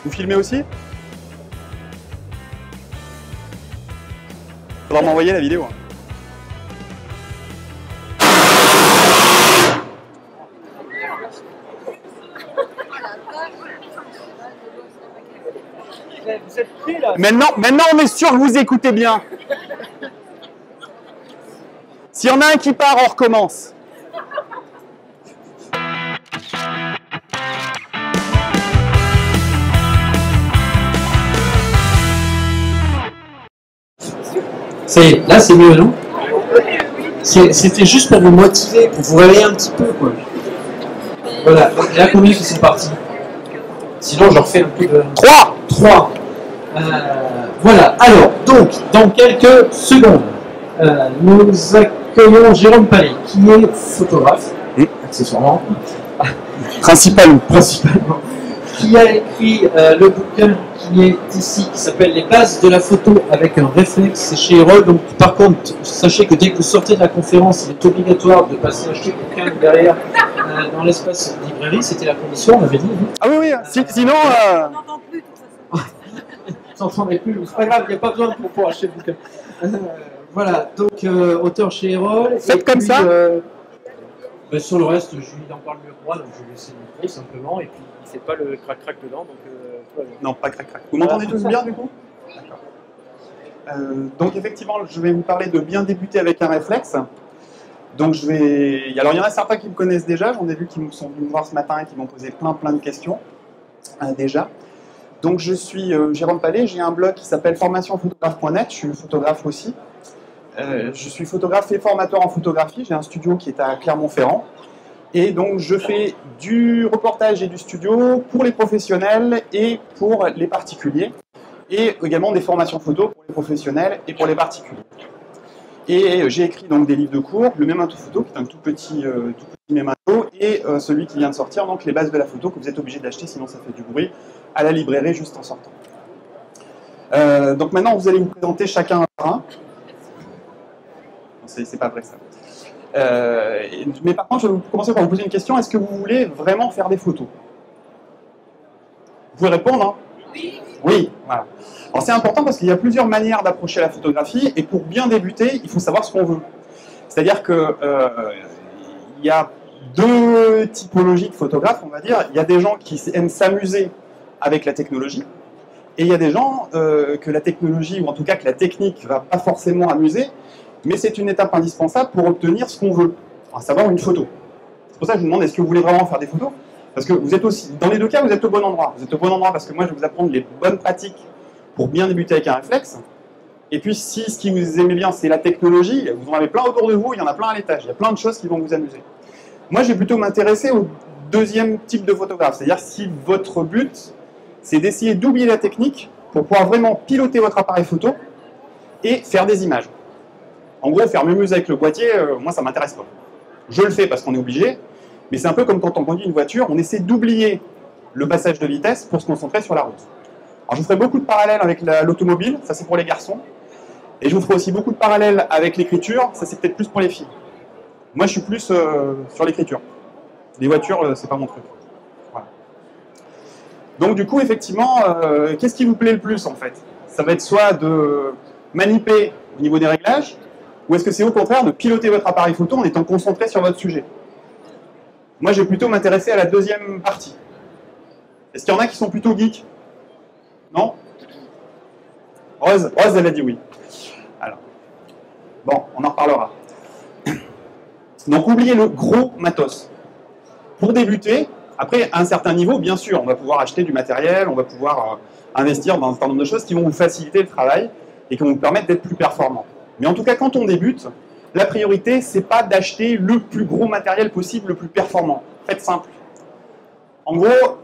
Vous filmez aussi? Faudra m'envoyer la vidéo. Vous êtes pris là. Maintenant, on est sûr que vous écoutez bien. S'il y en a un qui part, on recommence. Ça y est, là c'est mieux, non? C'était juste pour vous motiver, pour vous réveiller un petit peu, quoi. Voilà, il y a combien qui sont partis? Sinon, je refais un peu de... 3. 3. Voilà, alors, donc, dans quelques secondes, nous accueillons Jérôme Palais, qui est photographe, accessoirement, Principalement. qui a écrit le bouquin qui est ici, qui s'appelle Les bases de la photo avec un réflexe, c'est chez Erol. Donc, par contre, sachez que dès que vous sortez de la conférence, il est obligatoire de passer acheter le bouquin derrière dans l'espace librairie. C'était la condition, on avait dit. Ah oui, oui, sinon... On n'entend plus, de toute façon. Vous n'entendrez plus, c'est pas grave, il n'y a pas besoin pour acheter le bouquin. Voilà, donc auteur chez Erol. Faites comme ça. Ben, sur le reste, Julie en parle mieux que moi, donc je vais laisser le micro simplement, et puis il ne fait pas le crac-crac dedans, donc tout va bien. Non, pas crac-crac. Vous m'entendez tous bien, du coup? D'accord. Donc, effectivement, je vais vous parler de bien débuter avec un réflexe. Donc, alors, il y en a certains qui me connaissent déjà, j'en ai vu qui sont venus me voir ce matin et qui m'ont posé plein de questions, déjà. Donc, je suis Jérôme Palais, j'ai un blog qui s'appelle formationphotographe.net, je suis photographe aussi. Je suis photographe et formateur en photographie, j'ai un studio qui est à Clermont-Ferrand. Et donc, je fais du reportage et du studio pour les professionnels et pour les particuliers. Et également des formations photo pour les professionnels et pour les particuliers. Et j'ai écrit donc des livres de cours, le Memento Photo, qui est un tout petit Memento, et celui qui vient de sortir, donc les bases de la photo, que vous êtes obligé d'acheter, sinon ça fait du bruit, à la librairie juste en sortant. Donc maintenant, vous allez vous présenter chacun un par un. C'est pas vrai ça. Mais par contre, je vais commencer par vous poser une question. Est-ce que vous voulez vraiment faire des photos? Vous pouvez répondre, hein? Oui. Oui, voilà. Alors c'est important parce qu'il y a plusieurs manières d'approcher la photographie, et pour bien débuter, il faut savoir ce qu'on veut. C'est-à-dire que il y a deux typologies de photographes, on va dire. Il y a des gens qui aiment s'amuser avec la technologie, et il y a des gens que la technologie, ou en tout cas que la technique, va pas forcément amuser, mais c'est une étape indispensable pour obtenir ce qu'on veut, à savoir une photo. C'est pour ça que je vous demande, est-ce que vous voulez vraiment faire des photos? Parce que vous êtes aussi, dans les deux cas, vous êtes au bon endroit. Vous êtes au bon endroit parce que moi, je vais vous apprendre les bonnes pratiques pour bien débuter avec un réflexe. Et puis, si ce qui vous aimez bien, c'est la technologie, vous en avez plein autour de vous, il y en a plein à l'étage. Il y a plein de choses qui vont vous amuser. Moi, je vais plutôt m'intéresser au deuxième type de photographe. C'est-à-dire si votre but, c'est d'essayer d'oublier la technique pour pouvoir vraiment piloter votre appareil photo et faire des images. En gros, faire mumuse avec le boîtier, moi, ça ne m'intéresse pas. Je le fais parce qu'on est obligé, mais c'est un peu comme quand on conduit une voiture, on essaie d'oublier le passage de vitesse pour se concentrer sur la route. Alors, je vous ferai beaucoup de parallèles avec l'automobile, ça c'est pour les garçons, et je vous ferai aussi beaucoup de parallèles avec l'écriture, ça c'est peut-être plus pour les filles. Moi, je suis plus sur l'écriture. Les voitures, c'est pas mon truc. Voilà. Donc, du coup, effectivement, qu'est-ce qui vous plaît le plus, en fait? Ça va être soit de manipuler au niveau des réglages, ou est-ce que c'est au contraire de piloter votre appareil photo en étant concentré sur votre sujet? Moi, je vais plutôt m'intéresser à la deuxième partie. Est-ce qu'il y en a qui sont plutôt geeks? Non? Rose, elle a dit oui. Alors, bon, on en reparlera. Donc, oubliez le gros matos. Pour débuter, après, à un certain niveau, bien sûr, on va pouvoir acheter du matériel, on va pouvoir investir dans un certain nombre de choses qui vont vous faciliter le travail et qui vont vous permettre d'être plus performant. Mais en tout cas, quand on débute, la priorité, c'est pas d'acheter le plus gros matériel possible, le plus performant. Faites simple. En gros,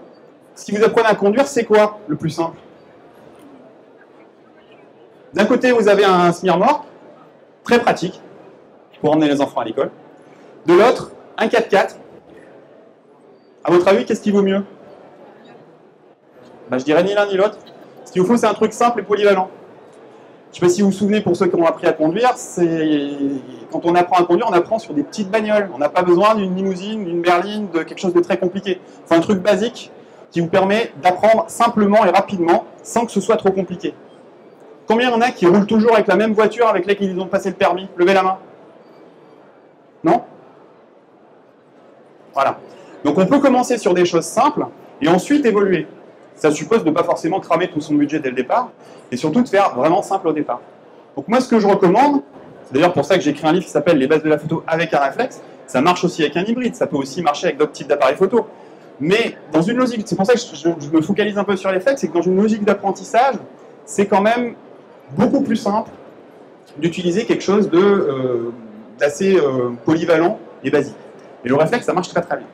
si vous apprenez à conduire, c'est quoi le plus simple? D'un côté, vous avez un smear-morgue, très pratique, pour emmener les enfants à l'école. De l'autre, un 4x4. À votre avis, qu'est-ce qui vaut mieux? Ben, je dirais ni l'un ni l'autre. Ce qu'il vous faut, c'est un truc simple et polyvalent. Je ne sais pas si vous vous souvenez, pour ceux qui ont appris à conduire, quand on apprend à conduire, on apprend sur des petites bagnoles. On n'a pas besoin d'une limousine, d'une berline, de quelque chose de très compliqué. Il faut un truc basique qui vous permet d'apprendre simplement et rapidement, sans que ce soit trop compliqué. Combien il y en a qui roulent toujours avec la même voiture avec laquelle ils ont passé le permis? Levez la main. Non? Voilà. Donc on peut commencer sur des choses simples et ensuite évoluer. Ça suppose de ne pas forcément cramer tout son budget dès le départ et surtout de faire vraiment simple au départ. Donc moi ce que je recommande, c'est d'ailleurs pour ça que j'ai écrit un livre qui s'appelle Les bases de la photo avec un réflexe. Ça marche aussi avec un hybride, ça peut aussi marcher avec d'autres types d'appareils photo. Mais dans une logique, c'est pour ça que je me focalise un peu sur les réflexes, c'est que dans une logique d'apprentissage, c'est quand même beaucoup plus simple d'utiliser quelque chose d'assez polyvalent et basique. Et le réflexe, ça marche très très bien.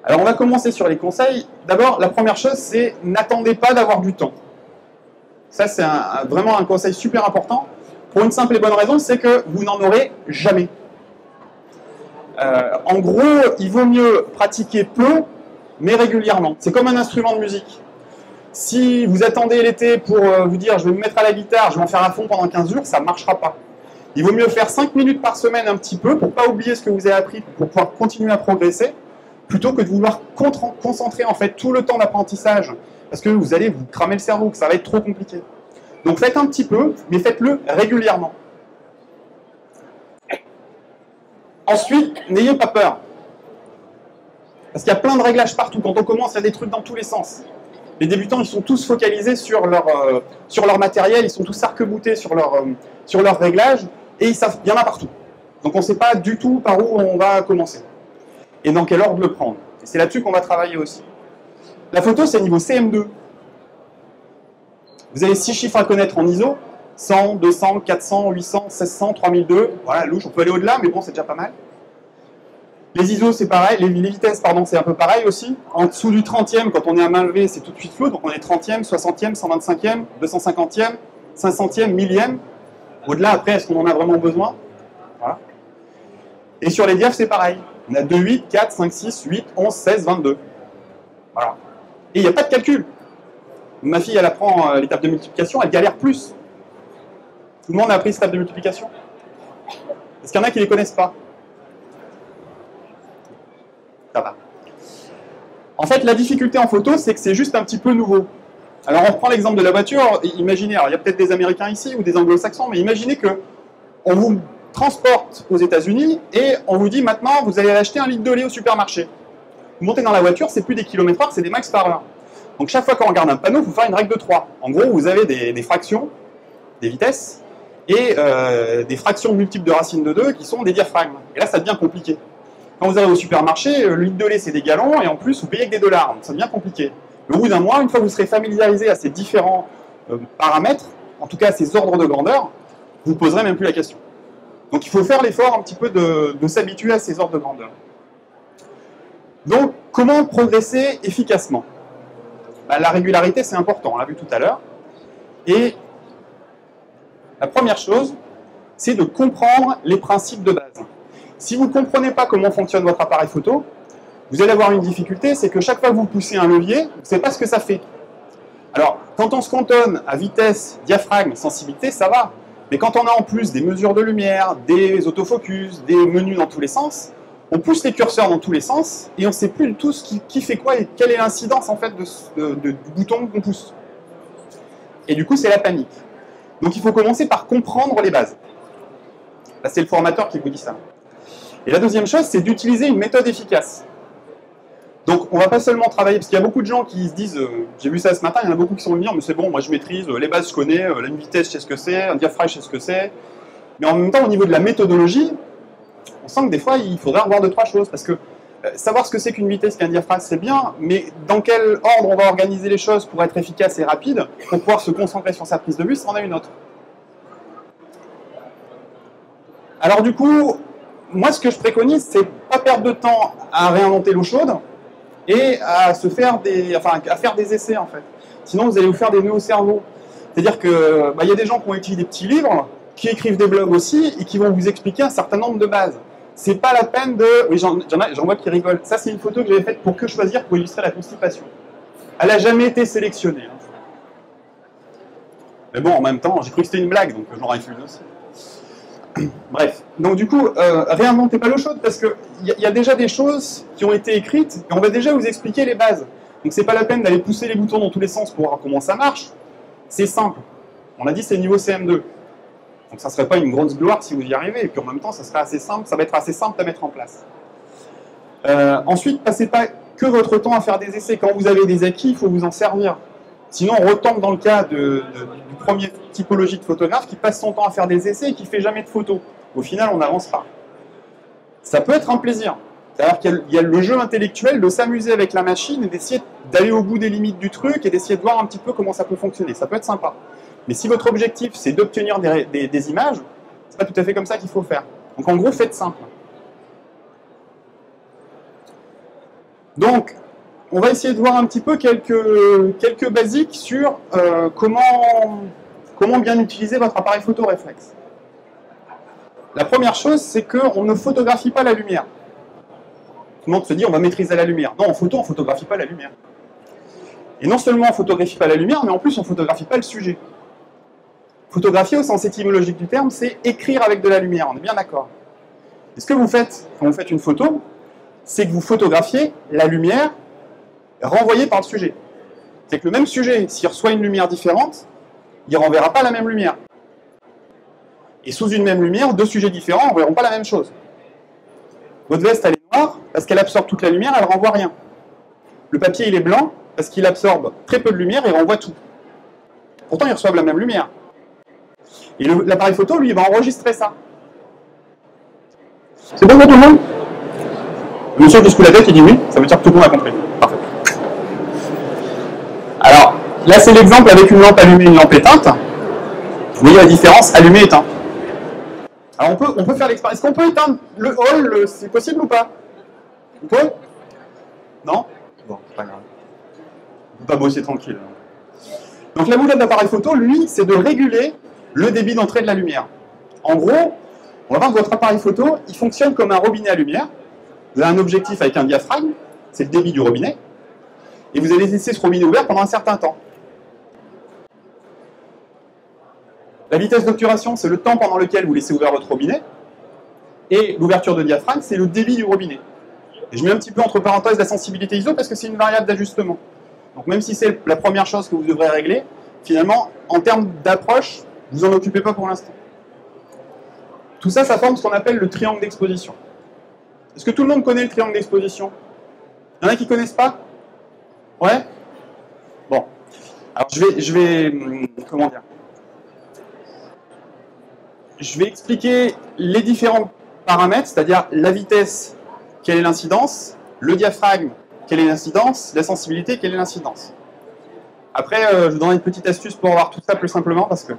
Alors on va commencer sur les conseils. D'abord, la première chose, c'est n'attendez pas d'avoir du temps. Ça, c'est vraiment un conseil super important. Pour une simple et bonne raison, c'est que vous n'en aurez jamais. En gros, il vaut mieux pratiquer peu, mais régulièrement. C'est comme un instrument de musique. Si vous attendez l'été pour vous dire « je vais me mettre à la guitare, je vais en faire à fond pendant 15 jours », ça ne marchera pas. Il vaut mieux faire 5 minutes par semaine un petit peu pour ne pas oublier ce que vous avez appris, pour pouvoir continuer à progresser, plutôt que de vouloir concentrer en fait tout le temps d'apprentissage, parce que vous allez vous cramer le cerveau, que ça va être trop compliqué. Donc faites un petit peu, mais faites-le régulièrement. Ensuite, n'ayez pas peur. Parce qu'il y a plein de réglages partout. Quand on commence, il y a des trucs dans tous les sens. Les débutants, ils sont tous focalisés sur leur matériel, ils sont tous arc-boutés sur leur réglage, et il y en a partout. Donc on ne sait pas du tout par où on va commencer. Et dans quel ordre le prendre. Et c'est là-dessus qu'on va travailler aussi. La photo, c'est niveau CM2. Vous avez 6 chiffres à connaître en ISO. 100, 200, 400, 800, 1600, 3002. Voilà, louche, on peut aller au-delà, mais bon, c'est déjà pas mal. Les ISO, c'est pareil. Les vitesses, pardon, c'est un peu pareil aussi. En dessous du 30e, quand on est à main levée, c'est tout de suite flou. Donc on est 30e, 60e, 125e, 250e, 500e, 1000e. Au-delà, après, est-ce qu'on en a vraiment besoin? Voilà. Et sur les diaph, c'est pareil. On a 2, 8, 4, 5, 6, 8, 11, 16, 22. Voilà. Et il n'y a pas de calcul. Ma fille, elle apprend l'étape de multiplication, elle galère plus. Tout le monde a appris cette table de multiplication? Est-ce qu'il y en a qui ne les connaissent pas? Ça va. En fait, la difficulté en photo, c'est que c'est juste un petit peu nouveau. Alors, on reprend l'exemple de la voiture. Imaginez, alors il y a peut-être des Américains ici ou des Anglo-Saxons, mais imaginez que on vous transporte aux États-Unis et on vous dit maintenant, vous allez acheter 1 litre de lait au supermarché. Vous montez dans la voiture, c'est plus des kilomètres/heure, c'est des miles par heure. Donc, chaque fois qu'on regarde un panneau, il faut faire une règle de 3. En gros, vous avez des fractions, des vitesses, et des fractions multiples de racine de 2 qui sont des diaphragmes. Et là, ça devient compliqué. Quand vous arrivez au supermarché, le litre de lait, c'est des gallons, et en plus, vous payez avec des dollars. Donc, ça devient compliqué. Mais au bout d'un mois, une fois que vous serez familiarisé à ces différents paramètres, en tout cas à ces ordres de grandeur, vous ne poserez même plus la question. Donc, il faut faire l'effort un petit peu de s'habituer à ces ordres de grandeur. Donc, comment progresser efficacement? Bah, la régularité, c'est important, on l'a vu tout à l'heure. Et la première chose, c'est de comprendre les principes de base. Si vous ne comprenez pas comment fonctionne votre appareil photo, vous allez avoir une difficulté, c'est que chaque fois que vous poussez un levier, vous ne savez pas ce que ça fait. Alors, quand on se cantonne à vitesse, diaphragme, sensibilité, ça va. Mais quand on a en plus des mesures de lumière, des autofocus, des menus dans tous les sens, on pousse les curseurs dans tous les sens et on ne sait plus du tout qui fait quoi et quelle est l'incidence en fait du bouton qu'on pousse. Et du coup, c'est la panique. Donc il faut commencer par comprendre les bases. Là, c'est le formateur qui vous dit ça. Et la deuxième chose, c'est d'utiliser une méthode efficace. Donc on ne va pas seulement travailler, parce qu'il y a beaucoup de gens qui se disent, j'ai vu ça ce matin, il y en a beaucoup qui sont venus dire, mais c'est bon, moi je maîtrise, les bases je connais, la vitesse je sais ce que c'est, un diaphragme je sais ce que c'est. Mais en même temps, au niveau de la méthodologie, on sent que des fois, il faudrait revoir 2-3 choses, parce que savoir ce que c'est qu'une vitesse, qu'un diaphragme, c'est bien, mais dans quel ordre on va organiser les choses pour être efficace et rapide, pour pouvoir se concentrer sur sa prise de vue, c'en est une autre. Alors du coup, moi ce que je préconise, c'est pas perdre de temps à réinventer l'eau chaude et à faire des essais en fait. Sinon vous allez vous faire des nœuds au cerveau. C'est-à-dire que y a des gens qui ont écrit des petits livres, qui écrivent des blogs aussi et qui vont vous expliquer un certain nombre de bases. C'est pas la peine de... Oui, j'en vois qui rigolent. Ça, c'est une photo que j'avais faite pour Que choisir pour illustrer la constipation. Elle n'a jamais été sélectionnée. Hein. Mais bon, en même temps, j'ai cru que c'était une blague, donc j'en raffule aussi. Bref, donc du coup, réinventez pas l'eau chaude parce qu'il y a déjà des choses qui ont été écrites et on va déjà vous expliquer les bases. Donc c'est pas la peine d'aller pousser les boutons dans tous les sens pour voir comment ça marche. C'est simple. On a dit c'est niveau CM2. Donc ça serait pas une grosse gloire si vous y arrivez. Et puis en même temps, ça serait assez simple, ça va être assez simple à mettre en place. Ensuite, passez pas que votre temps à faire des essais. Quand vous avez des acquis, il faut vous en servir. Sinon, on retombe dans le cas du premier typologie de photographe qui passe son temps à faire des essais et qui ne fait jamais de photos. Au final, on n'avance pas. Ça peut être un plaisir. C'est-à-dire qu'il y a le jeu intellectuel de s'amuser avec la machine et d'essayer d'aller au bout des limites du truc et d'essayer de voir un petit peu comment ça peut fonctionner. Ça peut être sympa. Mais si votre objectif, c'est d'obtenir des images, c'est pas tout à fait comme ça qu'il faut faire. Donc en gros, faites simple. Donc, on va essayer de voir un petit peu quelques basiques sur comment bien utiliser votre appareil photo réflexe. La première chose, c'est qu'on ne photographie pas la lumière. Tout le monde se dit on va maîtriser la lumière. Non, en photo, on ne photographie pas la lumière. Et non seulement on ne photographie pas la lumière, mais en plus on ne photographie pas le sujet. Photographier au sens étymologique du terme, c'est écrire avec de la lumière, on est bien d'accord. Et ce que vous faites quand vous faites une photo, c'est que vous photographiez la lumière renvoyée par le sujet. C'est que le même sujet, s'il reçoit une lumière différente, il ne renverra pas la même lumière. Et sous une même lumière, deux sujets différents ne verront pas la même chose. Votre veste, elle est noire, parce qu'elle absorbe toute la lumière, elle ne renvoie rien. Le papier, il est blanc, parce qu'il absorbe très peu de lumière et renvoie tout. Pourtant, ils reçoivent la même lumière. Et l'appareil photo, lui, il va enregistrer ça. C'est bon pour tout le monde? Monsieur qui secoue la tête, il dit oui, ça veut dire que tout le monde a compris. Parfait. Alors, là, c'est l'exemple avec une lampe allumée et une lampe éteinte. Vous voyez la différence, allumée-éteinte. Alors, on peut faire l'expérience. Est-ce qu'on peut éteindre le hall? C'est possible ou pas? On peut? Non? Bon, c'est pas grave. On ne peut pas bosser tranquille. Donc, la boulette d'appareil photo, lui, c'est de réguler le débit d'entrée de la lumière. En gros, on va voir que votre appareil photo, il fonctionne comme un robinet à lumière. Vous avez un objectif avec un diaphragme, c'est le débit du robinet, et vous allez laisser ce robinet ouvert pendant un certain temps. La vitesse d'obturation, c'est le temps pendant lequel vous laissez ouvert votre robinet, et l'ouverture de diaphragme, c'est le débit du robinet. Et je mets un petit peu entre parenthèses la sensibilité ISO parce que c'est une variable d'ajustement. Donc même si c'est la première chose que vous devrez régler, finalement, en termes d'approche, vous en occupez pas pour l'instant. Tout ça, ça forme ce qu'on appelle le triangle d'exposition. Est-ce que tout le monde connaît le triangle d'exposition? Il y en a qui ne connaissent pas? Ouais? Bon. Alors je vais comment dire? Je vais expliquer les différents paramètres, c'est-à-dire la vitesse, quelle est l'incidence, le diaphragme, quelle est l'incidence, la sensibilité, quelle est l'incidence. Après, je vous donnerai une petite astuce pour voir tout ça plus simplement, parce que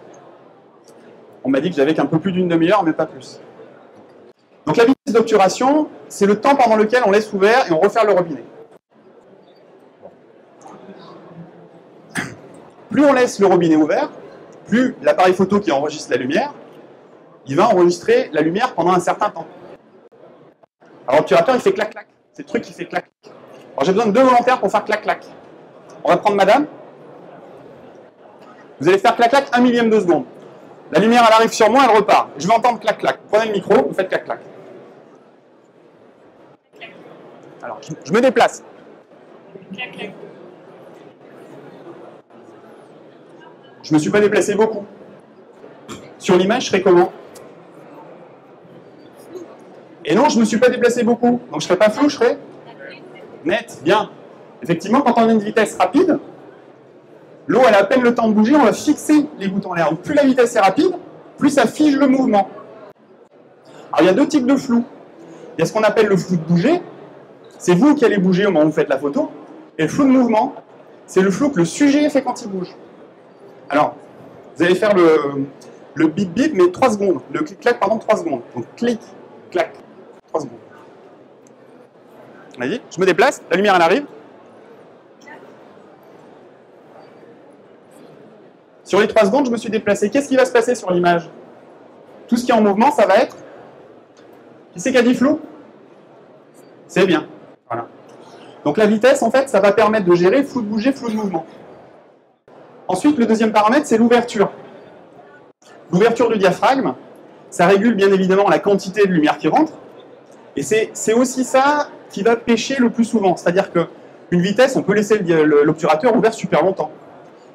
on m'a dit que j'avais qu'un peu plus d'une demi-heure, mais pas plus. Donc la vitesse d'obturation, c'est le temps pendant lequel on laisse ouvert et on referme le robinet. Plus on laisse le robinet ouvert, plus l'appareil photo qui enregistre la lumière, il va enregistrer la lumière pendant un certain temps. Alors l'obturateur, il fait clac-clac. C'est le truc qui fait clac-clac. Alors j'ai besoin de 2 volontaires pour faire clac-clac. On va prendre madame. Vous allez faire clac-clac 1 millième de seconde. La lumière, elle arrive sur moi, elle repart. Je vais entendre clac-clac. Prenez le micro, vous faites clac-clac. Alors, je me déplace. Clac-clac. Je ne me suis pas déplacé beaucoup. Sur l'image, je serais comment? Et non, je ne me suis pas déplacé beaucoup. Donc je ne serais pas flou, je serais net. Bien. Effectivement, quand on a une vitesse rapide, l'eau, elle a à peine le temps de bouger, on va fixer les boutons en l'air. Plus la vitesse est rapide, plus ça fige le mouvement. Alors il y a 2 types de flou. Il y a ce qu'on appelle le flou de bouger. C'est vous qui allez bouger au moment où vous faites la photo. Et le flou de mouvement, c'est le flou que le sujet fait quand il bouge. Alors, vous allez faire le bip bip, mais 3 secondes. Le clic-clac, pardon, 3 secondes. Donc clic, clac, 3 secondes. Vas-y, je me déplace, la lumière elle arrive. Sur les 3 secondes, je me suis déplacé. Qu'est-ce qui va se passer sur l'image? Tout ce qui est en mouvement, ça va être... Qui c'est qui a dit flou? C'est bien. Voilà. Donc la vitesse, en fait, ça va permettre de gérer flou de bouger, flou de mouvement. Ensuite, le deuxième paramètre, c'est l'ouverture. L'ouverture du diaphragme, Ça régule bien évidemment la quantité de lumière qui rentre. Et c'est aussi ça qui va pêcher le plus souvent. C'est-à-dire qu'une vitesse, on peut laisser l'obturateur ouvert super longtemps.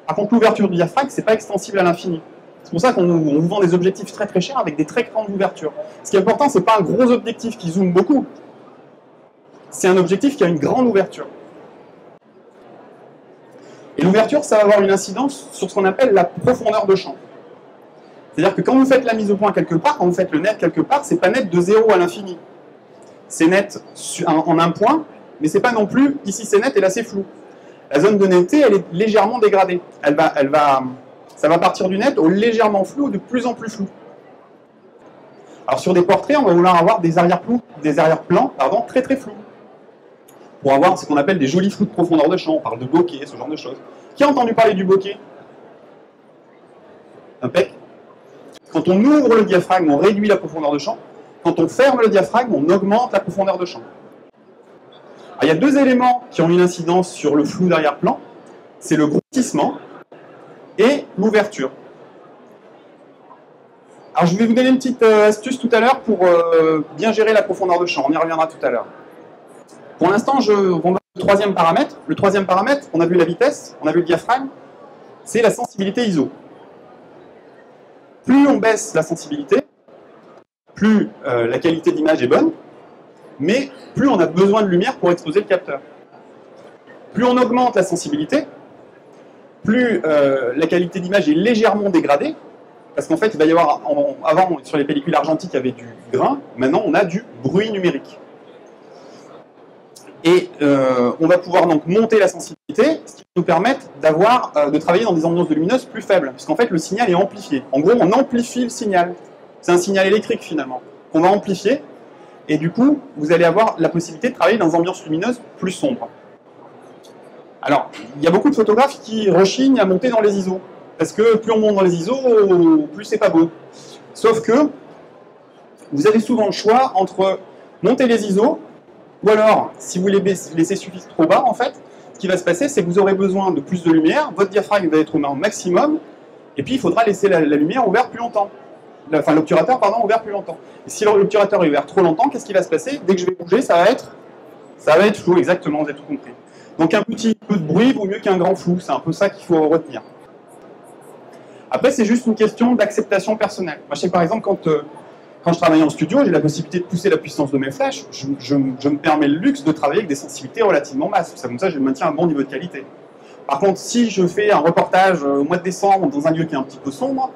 Par contre, l'ouverture du diaphragme, c'est pas extensible à l'infini. C'est pour ça qu'on vous vend des objectifs très très chers avec des très grandes ouvertures. Ce qui est important, c'est pas un gros objectif qui zoome beaucoup. C'est un objectif qui a une grande ouverture. Et l'ouverture, ça va avoir une incidence sur ce qu'on appelle la profondeur de champ. C'est-à-dire que quand vous faites la mise au point quelque part, quand vous faites le net quelque part, c'est pas net de 0 à l'infini. C'est net en un point, mais c'est pas non plus, ici c'est net et là c'est flou. La zone de netteté, elle est légèrement dégradée. Ça va partir du net au légèrement flou, de plus en plus flou. Alors sur des portraits, on va vouloir avoir des arrière-plans très très flous. Pour avoir ce qu'on appelle des jolis flous de profondeur de champ. On parle de bokeh, ce genre de choses. Qui a entendu parler du bokeh? Impec. Quand on ouvre le diaphragme, on réduit la profondeur de champ. Quand on ferme le diaphragme, on augmente la profondeur de champ. Alors, il y a deux éléments qui ont une incidence sur le flou d'arrière-plan. C'est le grossissement et l'ouverture. Alors je vais vous donner une petite astuce tout à l'heure pour bien gérer la profondeur de champ. On y reviendra tout à l'heure. Pour l'instant, on va au troisième paramètre. Le troisième paramètre, on a vu la vitesse, on a vu le diaphragme, c'est la sensibilité ISO. Plus on baisse la sensibilité, plus la qualité d'image est bonne, mais plus on a besoin de lumière pour exposer le capteur. Plus on augmente la sensibilité, plus la qualité d'image est légèrement dégradée, parce qu'en fait, il va y avoir, avant, sur les pellicules argentiques, il y avait du grain, maintenant on a du bruit numérique. Et on va pouvoir donc monter la sensibilité, ce qui va nous permettre de travailler dans des ambiances de lumineuse plus faibles, puisqu'en fait le signal est amplifié. En gros, on amplifie le signal. C'est un signal électrique finalement, qu'on va amplifier, et du coup, vous allez avoir la possibilité de travailler dans des ambiances lumineuses plus sombres. Alors, il y a beaucoup de photographes qui rechignent à monter dans les ISO, parce que plus on monte dans les ISO, plus c'est pas beau. Sauf que, vous avez souvent le choix entre monter les ISO, ou alors, si vous les laissez suffisant trop bas, en fait, ce qui va se passer, c'est que vous aurez besoin de plus de lumière, votre diaphragme va être au maximum, et puis il faudra laisser la lumière ouverte plus longtemps. Enfin, l'obturateur, pardon, ouvert plus longtemps. Et si l'obturateur est ouvert trop longtemps, qu'est-ce qui va se passer? Dès que je vais bouger, ça va être flou, exactement, vous avez tout compris. Donc un petit peu de bruit vaut mieux qu'un grand flou, c'est un peu ça qu'il faut retenir. Après, c'est juste une question d'acceptation personnelle. Moi, je sais par exemple, quand je travaille en studio, j'ai la possibilité de pousser la puissance de mes flashs, je me permets le luxe de travailler avec des sensibilités relativement basses. Comme ça, je maintiens un bon niveau de qualité. Par contre, si je fais un reportage au mois de décembre dans un lieu qui est un petit peu sombre,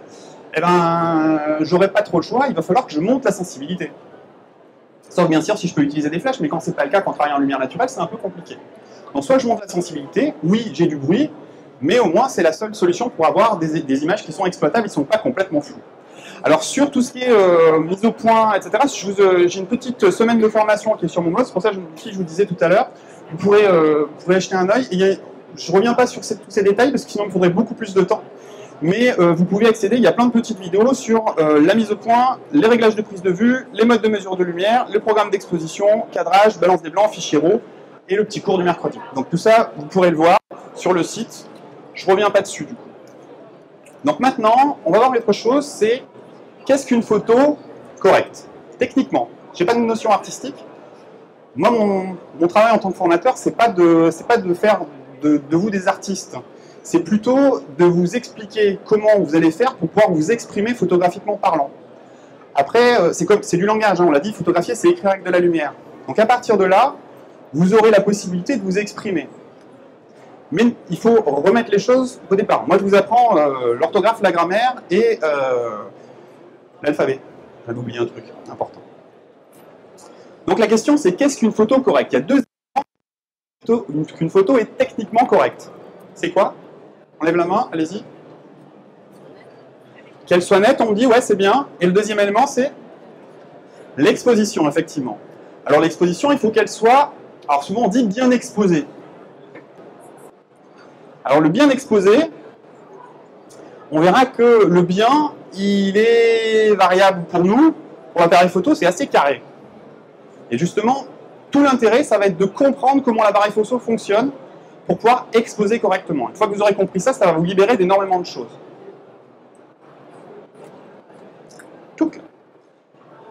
eh ben, j'aurai pas trop le choix, il va falloir que je monte la sensibilité. Sauf bien sûr si je peux utiliser des flashs, mais quand c'est pas le cas, quand on travaille en lumière naturelle, c'est un peu compliqué. Donc soit je monte la sensibilité, oui, j'ai du bruit, mais au moins c'est la seule solution pour avoir des images qui sont exploitables, ils ne sont pas complètement floues. Alors sur tout ce qui est mise au point, etc., j'ai une petite semaine de formation qui est sur mon blog, c'est pour ça que je vous disais tout à l'heure, vous pourrez jeter un œil. Je ne reviens pas sur tous ces détails parce que sinon il me faudrait beaucoup plus de temps, mais vous pouvez accéder, il y a plein de petites vidéos sur la mise au point, les réglages de prise de vue, les modes de mesure de lumière, le programme d'exposition, cadrage, balance des blancs, fichier RAW, et le petit cours du mercredi. Donc tout ça, vous pourrez le voir sur le site, je ne reviens pas dessus du coup. Donc maintenant, on va voir autre chose, c'est qu'est-ce qu'une photo correcte? Techniquement, je n'ai pas de notion artistique. Moi, mon travail en tant que formateur, c'est pas de faire de vous des artistes. C'est plutôt de vous expliquer comment vous allez faire pour pouvoir vous exprimer photographiquement parlant. Après, c'est du langage, hein, on l'a dit, photographier, c'est écrire avec de la lumière. Donc à partir de là, vous aurez la possibilité de vous exprimer. Mais il faut remettre les choses au départ. Moi, je vous apprends l'orthographe, la grammaire et l'alphabet. J'avais oublié un truc important. Donc la question, c'est qu'est-ce qu'une photo correcte? Il y a deux éléments qu'une photo est techniquement correcte. C'est quoi? On lève la main, allez-y. Qu'elle soit nette, on me dit, ouais, c'est bien. Et le deuxième élément, c'est l'exposition, effectivement. Alors l'exposition, il faut qu'elle soit, alors souvent on dit bien exposée. Alors le bien exposé, on verra que le bien, il est variable pour nous. Pour l'appareil photo, c'est assez carré. Et justement, tout l'intérêt, ça va être de comprendre comment l'appareil photo fonctionne pour pouvoir exposer correctement. Une fois que vous aurez compris ça, ça va vous libérer d'énormément de choses.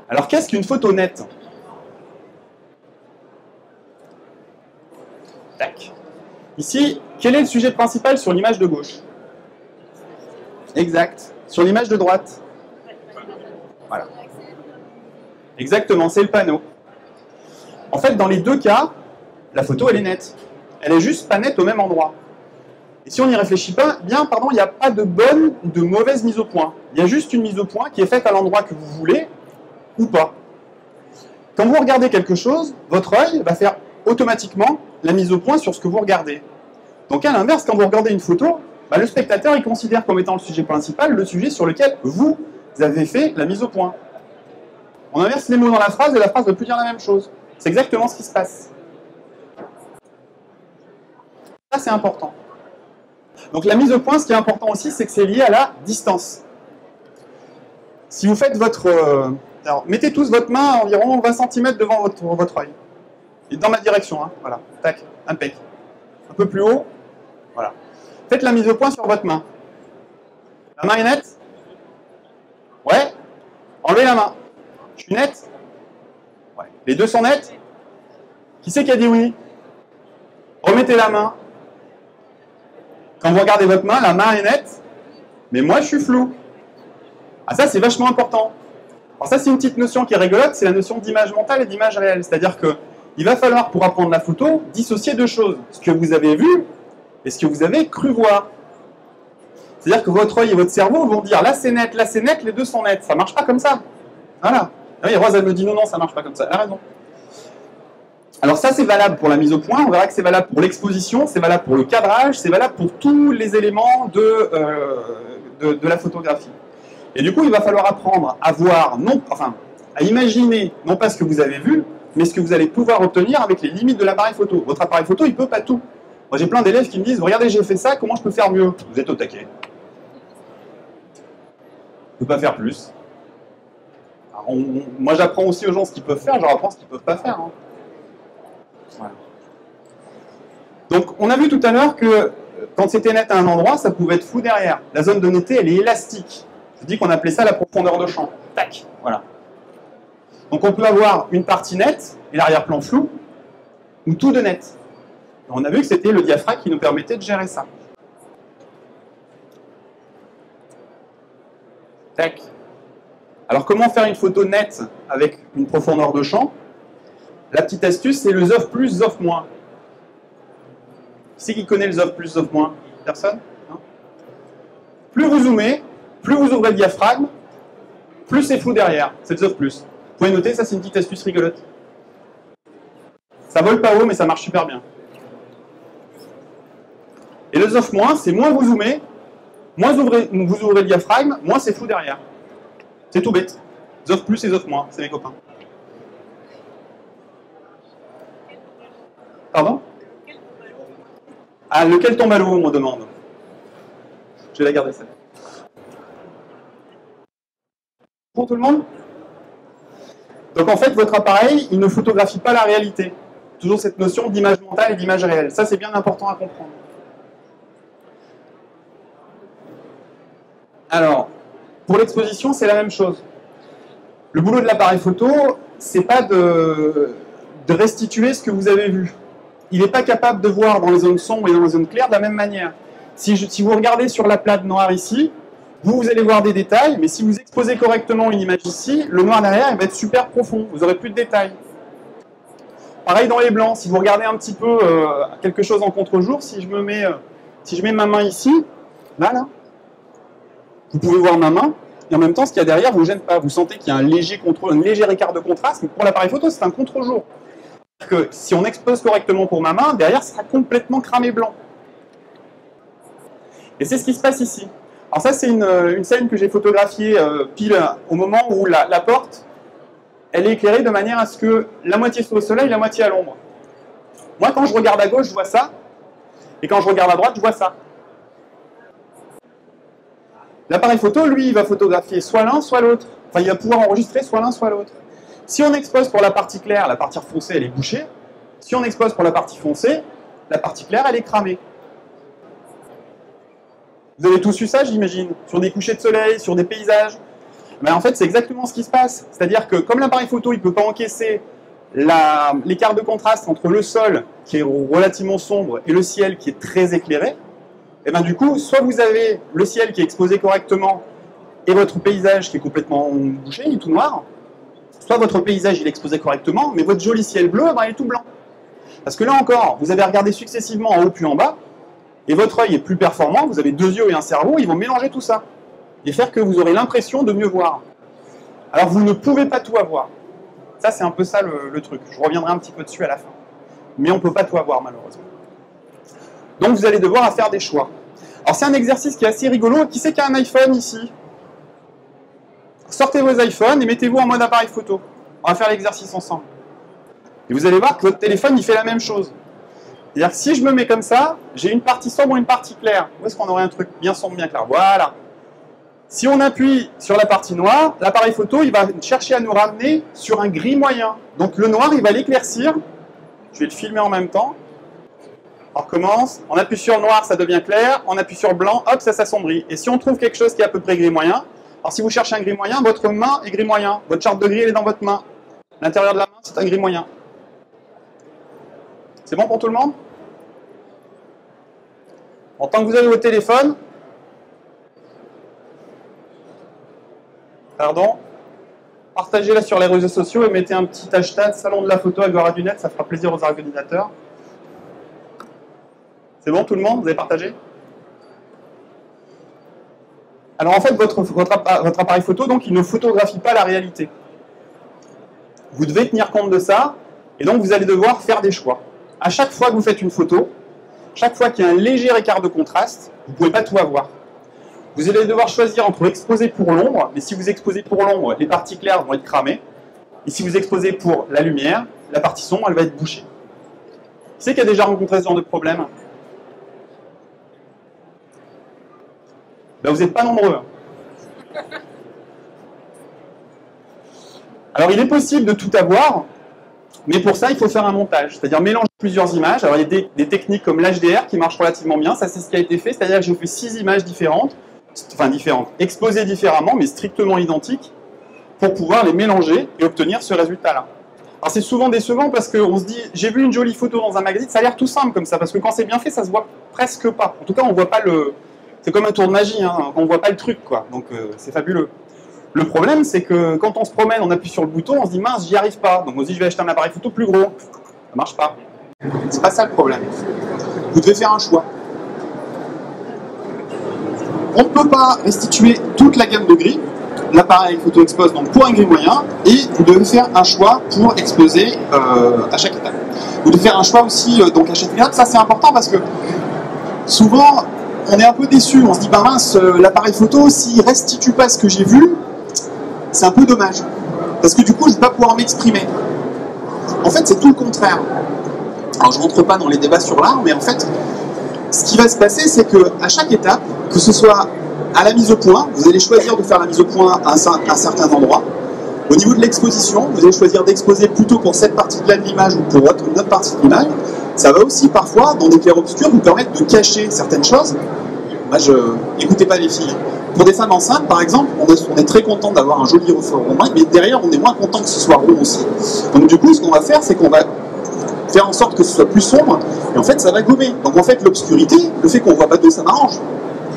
Alors, qu'est-ce qu'une photo nette? Tac. Ici, quel est le sujet principal sur l'image de gauche? Exact. Sur l'image de droite? Voilà. Exactement, c'est le panneau. En fait, dans les deux cas, la photo, elle est nette. Elle est juste pas nette au même endroit. Et si on n'y réfléchit pas, bien, pardon, il n'y a pas de bonne ou de mauvaise mise au point. Il y a juste une mise au point qui est faite à l'endroit que vous voulez ou pas. Quand vous regardez quelque chose, votre œil va faire automatiquement la mise au point sur ce que vous regardez. Donc à l'inverse, quand vous regardez une photo, bah, le spectateur il considère comme étant le sujet principal le sujet sur lequel vous avez fait la mise au point. On inverse les mots dans la phrase et la phrase ne veut plus dire la même chose. C'est exactement ce qui se passe. Ça, c'est important. Donc la mise au point, ce qui est important aussi, c'est que c'est lié à la distance. Si vous faites votre... alors, mettez tous votre main à environ 20 cm devant votre œil. Et dans ma direction, hein. Voilà. Tac, impec. Un peu plus haut. Voilà. Faites la mise au point sur votre main. La main est nette? Ouais. Enlevez la main. Je suis nette? Ouais. Les deux sont nettes? Qui c'est qui a dit oui? Remettez la main. Quand vous regardez votre main, la main est nette, mais moi je suis flou. Ah ça c'est vachement important. Alors ça c'est une petite notion qui est rigolote, c'est la notion d'image mentale et d'image réelle. C'est-à-dire que il va falloir pour apprendre la photo dissocier deux choses. Ce que vous avez vu et ce que vous avez cru voir. C'est-à-dire que votre œil et votre cerveau vont dire là c'est net, les deux sont nets. Ça marche pas comme ça. Voilà. Ah oui, Rose elle me dit non, non, ça marche pas comme ça. Elle a raison. Alors ça c'est valable pour la mise au point, on verra que c'est valable pour l'exposition, c'est valable pour le cadrage, c'est valable pour tous les éléments de la photographie. Et du coup il va falloir apprendre à voir, à imaginer non pas ce que vous avez vu, mais ce que vous allez pouvoir obtenir avec les limites de l'appareil photo. Votre appareil photo il peut pas tout. Moi j'ai plein d'élèves qui me disent regardez j'ai fait ça, comment je peux faire mieux? Vous êtes au taquet. Je peux pas faire plus. Alors, moi j'apprends aussi aux gens ce qu'ils peuvent faire, je leur apprends ce qu'ils peuvent pas faire. Hein. Voilà. Donc on a vu tout à l'heure que quand c'était net à un endroit, ça pouvait être flou derrière. La zone de netteté, elle est élastique. Je dis qu'on appelait ça la profondeur de champ. Tac, voilà. Donc on peut avoir une partie nette et l'arrière-plan flou, ou tout de net. Et on a vu que c'était le diaphragme qui nous permettait de gérer ça. Tac. Alors comment faire une photo nette avec une profondeur de champ? La petite astuce, c'est le ZOF plus, ZOF moins. Qui c'est qui connaît le ZOF plus, ZOF moins? Personne? Non? Plus vous zoomez, plus vous ouvrez le diaphragme, plus c'est flou derrière. C'est le ZOF plus. Vous pouvez noter, ça c'est une petite astuce rigolote. Ça vole pas haut, mais ça marche super bien. Et le ZOF moins, c'est moins vous zoomez, moins vous ouvrez le diaphragme, moins c'est flou derrière. C'est tout bête. ZOF plus et ZOF moins, c'est mes copains. Pardon? Ah, lequel tombe à l'eau, on me demande. Je vais la garder, celle. Pour tout le monde? Donc en fait, votre appareil, il ne photographie pas la réalité. Toujours cette notion d'image mentale et d'image réelle. Ça, c'est bien important à comprendre. Alors, pour l'exposition, c'est la même chose. Le boulot de l'appareil photo, c'est pas de restituer ce que vous avez vu. Il n'est pas capable de voir dans les zones sombres et dans les zones claires de la même manière. Si vous regardez sur la plate noire ici, vous allez voir des détails, mais si vous exposez correctement une image ici, le noir derrière il va être super profond, vous n'aurez plus de détails. Pareil dans les blancs, si vous regardez un petit peu quelque chose en contre-jour, si je mets ma main ici, là, vous pouvez voir ma main, et en même temps ce qu'il y a derrière ne vous gêne pas. Vous sentez qu'il y a un léger écart de contraste, mais pour l'appareil photo c'est un contre-jour. Que si on expose correctement pour ma main, derrière ça sera complètement cramé blanc. Et c'est ce qui se passe ici. Alors ça c'est une scène que j'ai photographiée pile au moment où la porte, elle est éclairée de manière à ce que la moitié soit au soleil, la moitié à l'ombre. Moi quand je regarde à gauche, je vois ça, et quand je regarde à droite, je vois ça. L'appareil photo, lui, il va photographier soit l'un, soit l'autre. Enfin, il va pouvoir enregistrer soit l'un, soit l'autre. Si on expose pour la partie claire, la partie foncée, elle est bouchée. Si on expose pour la partie foncée, la partie claire, elle est cramée. Vous avez tous eu ça, j'imagine, sur des couchers de soleil, sur des paysages. Mais en fait, c'est exactement ce qui se passe. C'est-à-dire que comme l'appareil photo, il ne peut pas encaisser l'écart de contraste entre le sol, qui est relativement sombre, et le ciel, qui est très éclairé, et bien du coup, soit vous avez le ciel qui est exposé correctement, et votre paysage qui est complètement bouché, il est tout noir, soit votre paysage il est exposé correctement, mais votre joli ciel bleu, ben, il est tout blanc. Parce que là encore, vous avez regardé successivement en haut puis en bas, et votre œil est plus performant, vous avez deux yeux et un cerveau, ils vont mélanger tout ça, et faire que vous aurez l'impression de mieux voir. Alors vous ne pouvez pas tout avoir. Ça c'est un peu ça le truc, je reviendrai un petit peu dessus à la fin. Mais on ne peut pas tout avoir malheureusement. Donc vous allez devoir faire des choix. Alors c'est un exercice qui est assez rigolo, qui c'est qui a un iPhone ici? Sortez vos iPhones et mettez-vous en mode appareil photo. On va faire l'exercice ensemble. Et vous allez voir que votre téléphone, il fait la même chose. C'est-à-dire que si je me mets comme ça, j'ai une partie sombre et une partie claire. Où est-ce qu'on aurait un truc bien sombre, bien clair? Voilà. Si on appuie sur la partie noire, l'appareil photo, il va chercher à nous ramener sur un gris moyen. Donc le noir, il va l'éclaircir. Je vais le filmer en même temps. On recommence. On appuie sur noir, ça devient clair. On appuie sur blanc, hop, ça s'assombrit. Et si on trouve quelque chose qui est à peu près gris moyen, alors si vous cherchez un gris moyen, votre main est gris moyen. Votre charte de gris, elle est dans votre main. L'intérieur de la main, c'est un gris moyen. C'est bon pour tout le monde? En tant que vous avez votre téléphone, partagez-la sur les réseaux sociaux et mettez un petit hashtag Salon de la photo Agora du Net, ça fera plaisir aux organisateurs. C'est bon tout le monde? Vous avez partagé? Alors en fait, votre appareil photo, donc, il ne photographie pas la réalité. Vous devez tenir compte de ça, et donc vous allez devoir faire des choix. À chaque fois que vous faites une photo, chaque fois qu'il y a un léger écart de contraste, vous ne pouvez pas tout avoir. Vous allez devoir choisir entre exposer pour l'ombre, mais si vous exposez pour l'ombre, les parties claires vont être cramées, et si vous exposez pour la lumière, la partie sombre, elle va être bouchée. Qui c'est qui a déjà rencontré ce genre de problème? Ben, vous n'êtes pas nombreux. Alors il est possible de tout avoir, mais pour ça il faut faire un montage, c'est-à-dire mélanger plusieurs images. Alors il y a des techniques comme l'HDR qui marchent relativement bien, ça c'est ce qui a été fait, c'est-à-dire que j'ai fait 6 images différentes, exposées différemment, mais strictement identiques, pour pouvoir les mélanger et obtenir ce résultat-là. Alors c'est souvent décevant parce qu'on se dit, j'ai vu une jolie photo dans un magazine, ça a l'air tout simple comme ça, parce que quand c'est bien fait, ça se voit presque pas. En tout cas, on voit pas le... C'est comme un tour de magie, hein, on voit pas le truc, quoi. Donc c'est fabuleux. Le problème, c'est que quand on se promène, on appuie sur le bouton, on se dit, mince, j'y arrive pas. Donc on se dit, je vais acheter un appareil photo plus gros. Ça marche pas. C'est pas ça le problème. Vous devez faire un choix. On ne peut pas restituer toute la gamme de gris. L'appareil photo expose donc pour un gris moyen, et vous devez faire un choix pour exposer à chaque étape. Vous devez faire un choix aussi donc à chaque étape. Ça c'est important parce que souvent on est un peu déçu. On se dit, bah mince, l'appareil photo, s'il restitue pas ce que j'ai vu, c'est un peu dommage. Parce que du coup, je ne vais pas pouvoir m'exprimer. En fait, c'est tout le contraire. Alors, je ne rentre pas dans les débats sur l'art, mais en fait, ce qui va se passer, c'est qu'à chaque étape, que ce soit à la mise au point, vous allez choisir de faire la mise au point à un certain endroit. Au niveau de l'exposition, vous allez choisir d'exposer plutôt pour cette partie-là de l'image ou pour une autre partie de l'image. Ça va aussi parfois, dans des clairs-obscurs, vous permettre de cacher certaines choses. Moi, n'écoutez pas les filles. Pour des femmes enceintes, par exemple, on est très content d'avoir un joli reflet rond, mais derrière, on est moins content que ce soit rond aussi. Donc du coup, ce qu'on va faire, c'est qu'on va faire en sorte que ce soit plus sombre, et en fait, ça va gommer. Donc en fait, l'obscurité, le fait qu'on voit pas d'eau, ça m'arrange.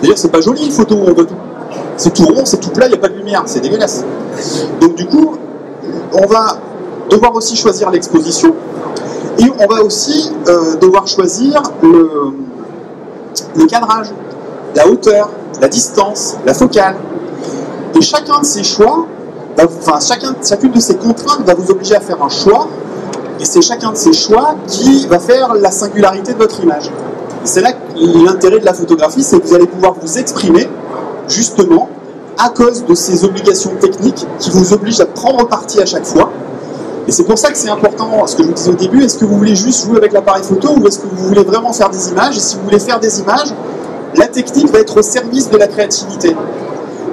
D'ailleurs, c'est pas joli une photo où on voit tout. C'est tout rond, c'est tout plat, il n'y a pas de lumière, c'est dégueulasse. Donc du coup, on va devoir aussi choisir l'exposition, et on va aussi devoir choisir le cadrage, la hauteur, la distance, la focale. Et chacun de ces choix, chacune de ces contraintes va vous obliger à faire un choix, et c'est chacun de ces choix qui va faire la singularité de votre image. C'est là l'intérêt de la photographie, c'est que vous allez pouvoir vous exprimer, justement, à cause de ces obligations techniques qui vous obligent à prendre parti à chaque fois. Et c'est pour ça que c'est important, ce que je vous disais au début, est-ce que vous voulez juste jouer avec l'appareil photo ou est-ce que vous voulez vraiment faire des images? Et si vous voulez faire des images, la technique va être au service de la créativité.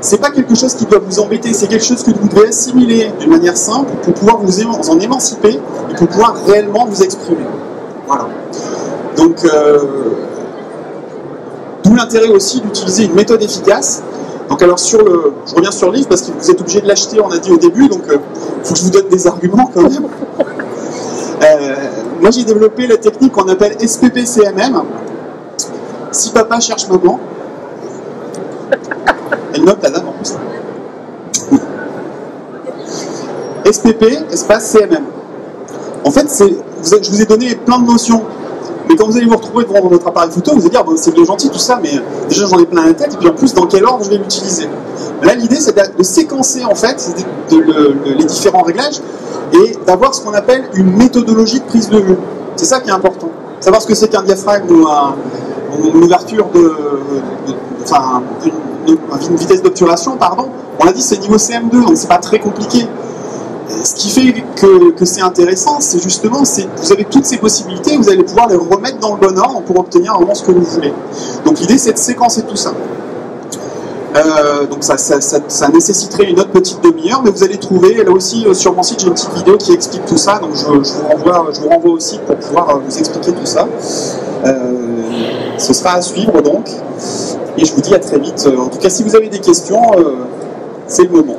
C'est pas quelque chose qui doit vous embêter, c'est quelque chose que vous devez assimiler d'une manière simple pour pouvoir vous en émanciper et pour pouvoir réellement vous exprimer. Voilà. Donc, d'où l'intérêt aussi d'utiliser une méthode efficace Donc alors je reviens sur le livre parce que vous êtes obligé de l'acheter, on a dit au début, donc il faut que je vous donne des arguments quand même. Moi j'ai développé la technique qu'on appelle SPP-CMM. Si papa cherche maman, elle note la dame en plus. SPP, espace CMM. En fait, je vous ai donné plein de notions. Mais quand vous allez vous retrouver devant votre appareil photo, vous allez dire, bon, c'est bien gentil tout ça, mais déjà j'en ai plein la tête, et puis en plus, dans quel ordre je vais l'utiliser? Là, l'idée, c'est de séquencer, en fait, les différents réglages, et d'avoir ce qu'on appelle une méthodologie de prise de vue. C'est ça qui est important. Savoir ce que c'est qu'un diaphragme ou une ouverture enfin, une vitesse d'obturation, pardon. On l'a dit, c'est niveau CM2, donc c'est pas très compliqué. Ce qui fait que c'est intéressant, c'est justement, vous avez toutes ces possibilités, vous allez pouvoir les remettre dans le bon ordre pour obtenir vraiment ce que vous voulez. Donc l'idée, c'est de séquencer tout ça. Donc ça nécessiterait une autre petite demi-heure, mais vous allez trouver, là aussi, sur mon site, j'ai une petite vidéo qui explique tout ça, donc je vous renvoie aussi pour pouvoir vous expliquer tout ça. Ce sera à suivre, donc, et je vous dis à très vite. En tout cas, si vous avez des questions, c'est le moment.